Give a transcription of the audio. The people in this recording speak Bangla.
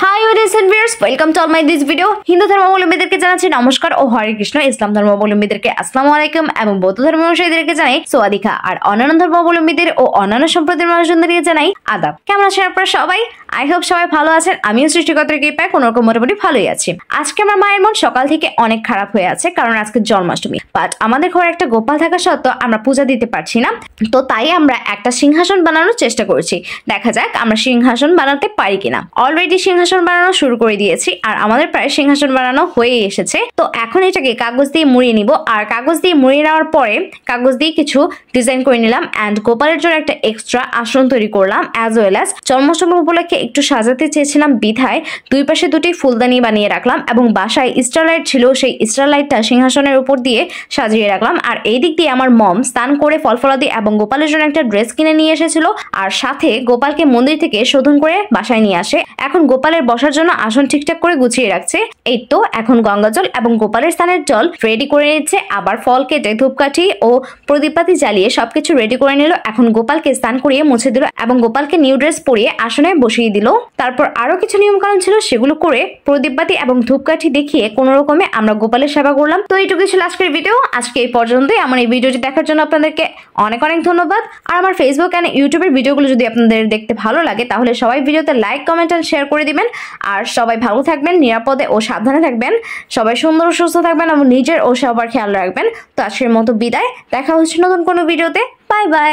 Hi audience and viewers, welcome to all my this video. Hindu ধর্মাবলম্বীদেরকে জানাচ্ছি নমস্কার ও হরে কৃষ্ণ। ইসলাম ধর্মাবলম্বীদেরকে আসসালামু আলাইকুম এবং বৌদ্ধ ধর্মাবলম্বীদেরকে জানাই সওয়াদিকা। আর অন্যান্য ধর্মাবলম্বীদের ও অন্যান্য সম্প্রদায়ের মানুষজনদেরকে জানাই আদাব। কেমন আছেন আপনারা সবাই? আই হোপ সবাই ভালো আছেন। আমিও সৃষ্টিকর্তার কৃপায় কোনোরকম মোটামুটি ভালোই আছি। আজকে আমার মায়ের মন সকাল থেকে অনেক খারাপ হয়ে আছে, কারণ আজকে জন্মাষ্টমী। বাট আমাদের ঘরে একটা গোপাল থাকা সত্ত্বেও আমরা পূজা দিতে পারছি না, তো তাই আমরা একটা সিংহাসন বানানোর চেষ্টা করছি। দেখা যাক আমরা সিংহাসন বানাতে পারি কিনা। অলরেডি সিংহাসন বানানো শুরু করে দিয়েছি আর আমাদের প্রায় সিংহাসন বানানো হয়ে এসেছে। তো এখন এটাকে কাগজ দিয়ে মুড়িয়ে নিব, আর কাগজ দিয়ে মুড়িয়ে নেওয়ার পরে কাগজ দিয়ে কিছু ডিজাইন করে নিলাম এন্ড গোপালের জন্য একটা এক্সট্রা আসন তৈরি করলাম। অ্যাজ ওয়েল অ্যাজ জন্মাষ্টমী উপলক্ষে একটু সাজাতে চেয়েছিলাম বিধায় দুই পাশে দুটি ফুলদানি বানিয়ে রাখলাম এবং বাসায় স্টারলাইট ছিল, সেই স্টারলাইটটা সিংহাসনের উপর দিয়ে সাজিয়ে রাখলাম। আর এই দিক দিয়ে আমার মম স্নান করে ফলফলাদি এবং গোপালের জন্য একটা ড্রেস কিনে নিয়ে এসেছিল, আর সাথে গোপালকে মন্দির থেকে শোধন করে বাসায় নিয়ে আসে। এখন গোপালের বসার জন্য আসন ঠিকঠাক করে গুছিয়ে রাখছে। এই তো এখন গঙ্গা জল এবং গোপালের স্নানের জল রেডি করে নিচ্ছে, আবার ফল কেটে ধূপকাঠি ও প্রদীপবাতি জ্বালিয়ে সবকিছু রেডি করে নিল। এখন গোপালকে স্নান করিয়ে মুছে দিল এবং গোপালকে নিউ ড্রেস পরিয়ে আসনে বসিয়ে দিল। তারপর আরো কিছু নিয়ম কানুন ছিল, সেগুলো করে প্রদীপবাতি এবং ধূপকাঠি দেখিয়ে কোন রকমে আমরা গোপালের সেবা করলাম। তো এইটুকু ছিল আজকের ভিডিও। আজকে এই পর্যন্তই। আমার এই ভিডিওটি দেখার জন্য আপনাদেরকে অনেক অনেক ধন্যবাদ। আর আমার ফেসবুক এন্ড ইউটিউবের ভিডিওগুলো যদি আপনাদের দেখতে ভালো লাগে তাহলে সবাই ভিডিওতে লাইক, কমেন্ট এন্ড শেয়ার করে দিবেন। আর সবাই ভালো থাকবেন, নিরাপদে ও সাবধানে থাকবেন, সবাই সুন্দর ও সুস্থ থাকবেন এবং নিজের ও সবার খেয়াল রাখবেন। তো আজকের মতো বিদায়, দেখা হচ্ছে নতুন কোনো ভিডিওতে। Bye bye.